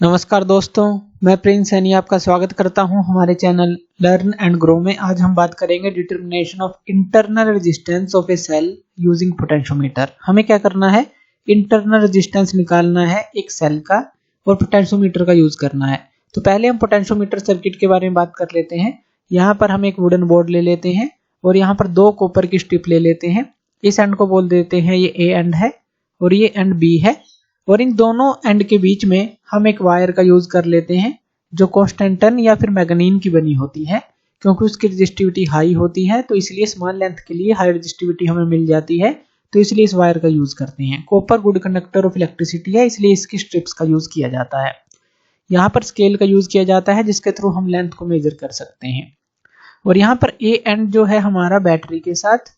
नमस्कार दोस्तों, मैं प्रिंस सैनी आपका स्वागत करता हूं हमारे चैनल लर्न एंड ग्रो में। आज हम बात करेंगे determination of internal resistance of a cell using potentiometer. हमें क्या करना है, इंटरनल रेजिस्टेंस निकालना है एक सेल का और पोटेंशियोमीटर का यूज करना है। तो पहले हम पोटेंशियोमीटर सर्किट के बारे में बात कर लेते हैं। यहाँ पर हम एक वुडन बोर्ड ले लेते हैं और यहाँ पर दो कॉपर की स्ट्रिप ले लेते हैं। इस एंड को बोल देते हैं ये ए एंड है और ये एंड बी है, और इन दोनों एंड के बीच में हम एक वायर का यूज कर लेते हैं जो कॉन्स्टेंटन या फिर मैग्नीन की बनी होती है। क्योंकि उसकी रेजिस्टिविटी हाई होती है तो इसलिए स्मॉल लेंथ के लिए हाई रेजिस्टिविटी हमें मिल जाती है, तो इसलिए इस वायर का यूज करते हैं। Copper good conductor of electricity है, इसलिए इसकी स्ट्रिप्स का यूज किया जाता है। यहाँ पर स्केल का यूज किया जाता है जिसके थ्रू हम लेंथ को मेजर कर सकते हैं। और यहाँ पर ए एंड जो है हमारा बैटरी के साथ,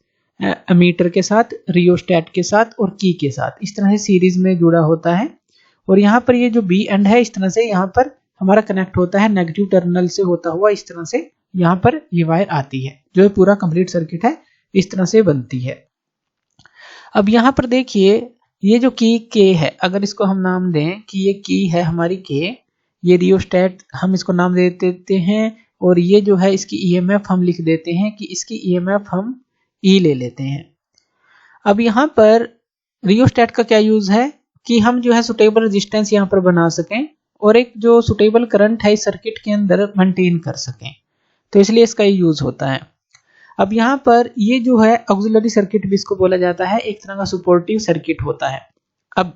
एमीटर के साथ, रियोस्टेट के साथ और की के साथ इस तरह से सीरीज में जुड़ा होता है। और यहाँ पर ये जो बी एंड है इस तरह से यहाँ पर हमारा कनेक्ट होता है नेगेटिव टर्मिनल से होता हुआ, इस तरह से यहाँ पर ये वायर आती है। जो पूरा कंप्लीट सर्किट है इस तरह से बनती है। अब यहाँ पर देखिए ये जो की के है, अगर इसको हम नाम दें कि ये की है हमारी के, ये रियोस्टेट हम इसको नाम दे देते हैं, और ये जो है इसकी ईएमएफ हम लिख देते हैं कि इसकी ईएमएफ हम ई ले लेते हैं। अब यहाँ पर रियोस्टेट का क्या यूज है कि हम जो है सुटेबल रेजिस्टेंस यहाँ पर बना सकें और एक जो सुटेबल करंट है इस सर्किट के अंदर मेंटेन कर सकें, तो इसलिए इसका यूज होता है। अब यहाँ पर ये जो है ऑक्सिलरी सर्किट भी इसको बोला जाता है, एक तरह का सपोर्टिव सर्किट होता है। अब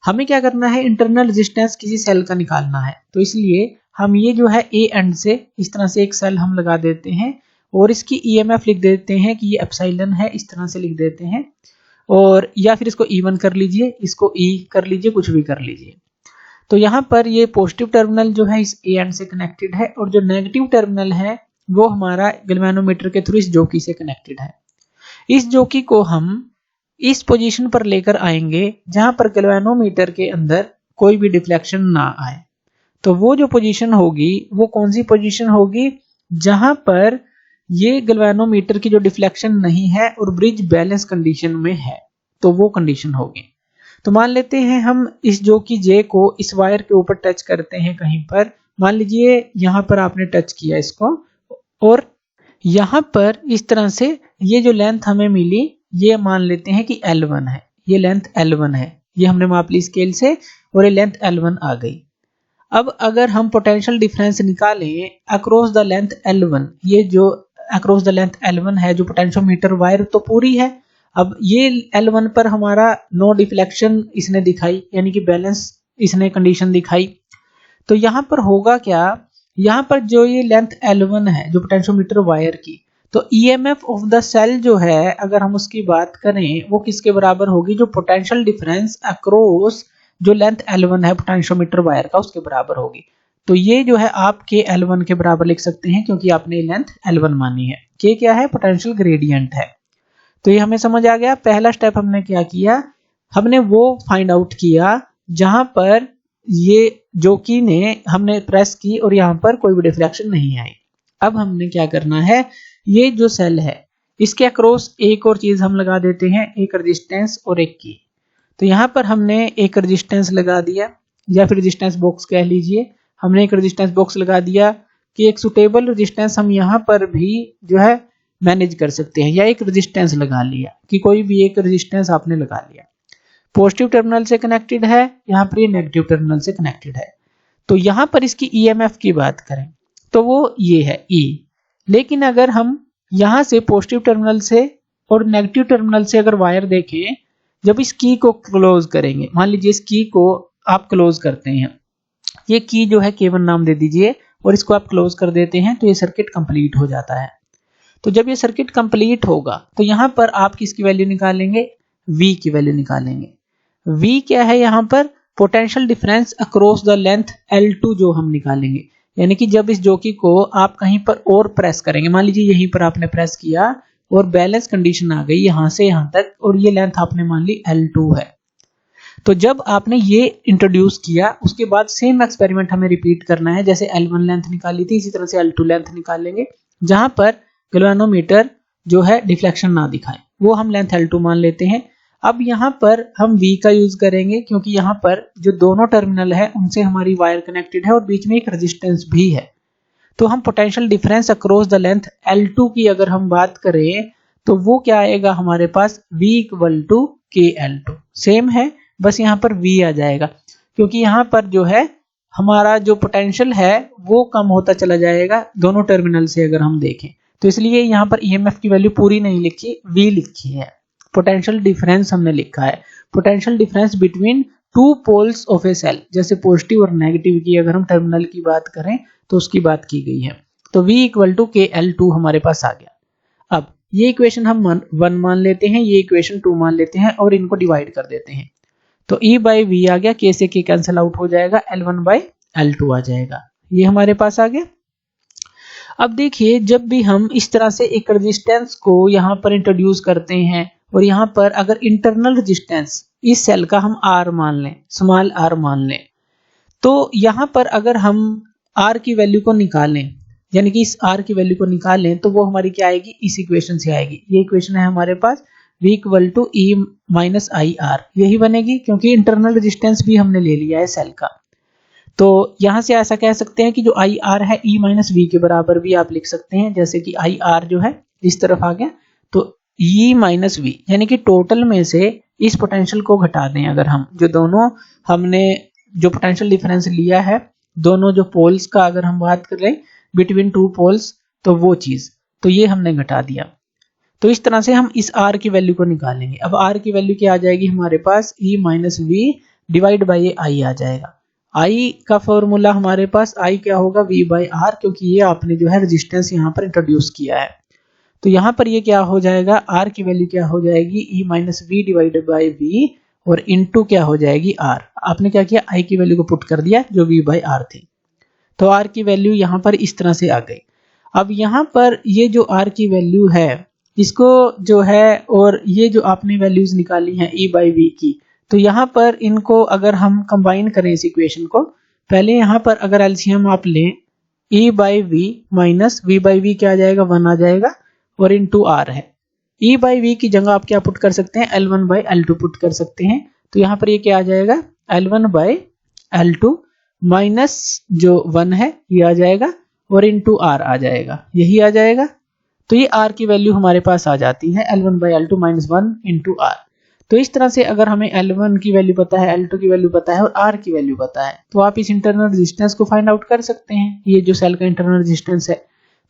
हमें क्या करना है, इंटरनल रेजिस्टेंस किसी सेल का निकालना है, तो इसलिए हम ये जो है ए एंड से इस तरह से एक सेल हम लगा देते हैं और इसकी ईएमएफ लिख देते हैं कि ये एप्सिलॉन है, इस तरह से लिख देते हैं। और या फिर इसको E1 कर लीजिए, इसको E कर लीजिए, कुछ भी कर लीजिए। तो यहाँ पर ये पॉजिटिव टर्मिनल जो है इस ए एंड से कनेक्टेड है और जो नेगेटिव टर्मिनल है वो हमारा गैल्वेनोमीटर के थ्रू इस जॉकी से कनेक्टेड है। इस जॉकी को हम इस पोजीशन पर लेकर आएंगे जहां पर गैल्वेनोमीटर के अंदर कोई भी डिफ्लेक्शन ना आए। तो वो जो पोजीशन होगी वो कौन सी पोजीशन होगी, जहां पर ये गैल्वेनोमीटर की जो डिफ्लेक्शन नहीं है और ब्रिज बैलेंस कंडीशन में है, तो वो कंडीशन होगी। तो मान लेते हैं हम इस जो कि जे को इस वायर के ऊपर टच करते हैं कहीं पर, मान लीजिए यहाँ पर आपने टच किया इसको, और यहाँ पर इस तरह से ये जो लेंथ हमें मिली ये मान लेते हैं कि L1 है, ये लेंथ L1 है, ये हमने माप ली स्केल से और ये लेंथ L1 आ गई। अब अगर हम पोटेंशियल डिफरेंस निकालें अक्रॉस द लेंथ L1, ये जो अक्रॉस द लेंथ L1 है जो पोटेंशियोमीटर वायर तो पूरी है। अब ये L1 पर हमारा नो डिफ्लेक्शन इसने दिखाई, यानी कि बैलेंस इसने कंडीशन दिखाई। तो यहाँ पर होगा क्या, यहाँ पर जो ये लेंथ L1 है जो पोटेंशियोमीटर वायर की, तो ईएमएफ ऑफ द सेल जो है अगर हम उसकी बात करें वो किसके बराबर होगी, जो पोटेंशियल डिफरेंस अक्रॉस जो लेंथ L1 है पोटेंशियोमीटर वायर का उसके बराबर होगी। तो ये जो है आप के L1 के बराबर लिख सकते हैं क्योंकि आपने लेंथ L1 मानी है। के क्या है, पोटेंशियल ग्रेडियंट है। तो ये हमें समझ आ गया। पहला स्टेप हमने क्या किया, हमने वो फाइंड आउट किया जहां पर ये जो की ने हमने प्रेस की और यहाँ पर कोई भी डिफ्लेक्शन नहीं आई। अब हमने क्या करना है, ये जो सेल है इसके अक्रॉस एक और चीज हम लगा देते हैं, एक रेजिस्टेंस और एक की। तो यहाँ पर हमने एक रेजिस्टेंस लगा दिया या फिर रेजिस्टेंस बॉक्स कह लीजिए, हमने एक रेजिस्टेंस बॉक्स लगा दिया कि एक सुटेबल रेजिस्टेंस हम यहाँ पर भी जो है मैनेज कर सकते हैं, या एक रेजिस्टेंस लगा लिया कि कोई भी एक रेजिस्टेंस आपने लगा लिया। पॉजिटिव टर्मिनल से कनेक्टेड है, यहाँ पर ये नेगेटिव टर्मिनल से कनेक्टेड है। तो यहाँ पर इसकी ईएमएफ की बात करें तो वो ये है E। लेकिन अगर हम यहाँ से पॉजिटिव टर्मिनल से और नेगेटिव टर्मिनल से अगर वायर देखें, जब इस की को क्लोज करेंगे, मान लीजिए इस की को आप क्लोज करते हैं, ये की जो है K1 नाम दे दीजिए और इसको आप क्लोज कर देते हैं, तो ये सर्किट कंप्लीट हो जाता है। तो जब ये सर्किट कंप्लीट होगा तो यहाँ पर आप किसकी वैल्यू निकालेंगे, V की वैल्यू निकालेंगे। V क्या है, यहाँ पर potential difference across the length L2 जो हम निकालेंगे। यानी कि जब इस जॉकी को आप कहीं पर और प्रेस करेंगे, मान लीजिए यहीं पर आपने प्रेस किया और बैलेंस कंडीशन आ गई यहाँ से यहाँ तक, और ये लेंथ आपने मान ली L2 है। तो जब आपने ये इंट्रोड्यूस किया उसके बाद सेम एक्सपेरिमेंट हमें रिपीट करना है। जैसे L1 लेंथ निकाली थी इसी तरह से L2 लेंथ निकालेंगे जहां पर गैल्वेनोमीटर जो है डिफ्लेक्शन ना दिखाए, वो हम लेंथ L2 मान लेते हैं। अब यहाँ पर हम V का यूज करेंगे क्योंकि यहाँ पर जो दोनों टर्मिनल है उनसे हमारी वायर कनेक्टेड है और बीच में एक रेजिस्टेंस भी है। तो हम potential difference across the length L2 की अगर हम बात करें तो वो क्या आएगा हमारे पास V equal to KL2। Same है, बस यहाँ पर V आ जाएगा क्योंकि यहाँ पर जो है हमारा जो पोटेंशियल है वो कम होता चला जाएगा दोनों टर्मिनल से अगर हम देखें, तो इसलिए यहाँ पर EMF की वैल्यू पूरी नहीं लिखी, V लिखी है। पोटेंशियल डिफरेंस हमने लिखा है, potential difference between two poles of a cell, जैसे पॉजिटिव और नेगेटिव की अगर हम टर्मिनल की बात करें तो उसकी बात की गई है। तो V इक्वल टू KL2 हमारे पास आ गया। अब ये इक्वेशन हम 1 मान लेते हैं, ये इक्वेशन 2 मान लेते हैं और इनको डिवाइड कर देते हैं। तो E बाई V आ गया, K से K कैंसिल आउट हो जाएगा, L1 बाई L2 आ जाएगा, ये हमारे पास आ गया। अब देखिए जब भी हम इस तरह से एक रेजिस्टेंस को यहाँ पर इंट्रोड्यूस करते हैं और यहाँ पर अगर इंटरनल रेजिस्टेंस इस सेल का हम R मान लें, स्मॉल r मान लें, तो यहाँ पर अगर हम R की वैल्यू को निकालें, यानी कि इस R की वैल्यू को निकालें, तो वो हमारी क्या आएगी, इस इक्वेशन से आएगी। ये इक्वेशन है हमारे पास V equal to E minus I R, यही बनेगी क्योंकि इंटरनल रेजिस्टेंस भी हमने ले लिया है सेल का। तो यहाँ से ऐसा कह सकते हैं कि जो आई आर है E माइनस वी के बराबर भी आप लिख सकते हैं, जैसे कि आई आर जो है इस तरफ आ गया तो E माइनस वी, यानी कि टोटल में से इस पोटेंशियल को घटा दें अगर हम, जो दोनों हमने जो पोटेंशियल डिफरेंस लिया है दोनों जो पोल्स का अगर हम बात कर लें बिटवीन टू पोल्स, तो वो चीज, तो ये हमने घटा दिया। तो इस तरह से हम इस R की वैल्यू को निकालेंगे। अब R की वैल्यू क्या आ जाएगी हमारे पास, E minus V divide by I आ जाएगा। I का फॉर्मूला हमारे पास I क्या होगा, V बाई आर, क्योंकि ये आपने जो है रेजिस्टेंस यहाँ पर इंट्रोड्यूस किया है। तो यहाँ पर ये क्या हो जाएगा, R की वैल्यू क्या हो जाएगी, E minus V divided by V और इनटू क्या हो जाएगी R। आपने क्या किया, I की वैल्यू को पुट कर दिया जो V बाई आर थी, तो R की वैल्यू यहाँ पर इस तरह से आ गई। अब यहाँ पर ये जो R की वैल्यू है इसको जो है, और ये जो आपने वैल्यूज निकाली हैं E बाई वी की, तो यहाँ पर इनको अगर हम कंबाइन करें इस इक्वेशन को, पहले यहाँ पर अगर एलसीएम आप लें E by V minus V by V क्या आ जाएगा, 1 आ जाएगा और इनटू R है। E बाई वी की जगह आप क्या पुट कर सकते हैं, L1 बाई L2 पुट कर सकते हैं। तो यहाँ पर ये क्या आ जाएगा, L1 बाई L2 माइनस जो 1 है ये आ जाएगा और इनटू R आ जाएगा, यही आ जाएगा। तो ये R की वैल्यू हमारे पास आ जाती है L1 by L2 minus 1 into R। तो इस तरह से अगर हमें L1 की वैल्यू पता है, L2 की वैल्यू पता है और R की वैल्यू पता है, तो आप इस इंटरनल रेजिस्टेंस को फाइंड आउट कर सकते हैं, ये जो सेल का इंटरनल रेजिस्टेंस है।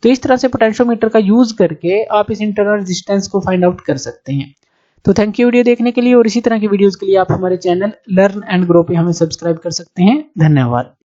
तो इस तरह से पोटेंशियोमीटर का यूज करके आप इस इंटरनल रेजिस्टेंस को फाइंड आउट कर सकते हैं। तो थैंक यू वीडियो देखने के लिए, और इसी तरह की वीडियोस के लिए आप हमारे चैनल लर्न एंड ग्रो पे हमें सब्सक्राइब कर सकते हैं। धन्यवाद।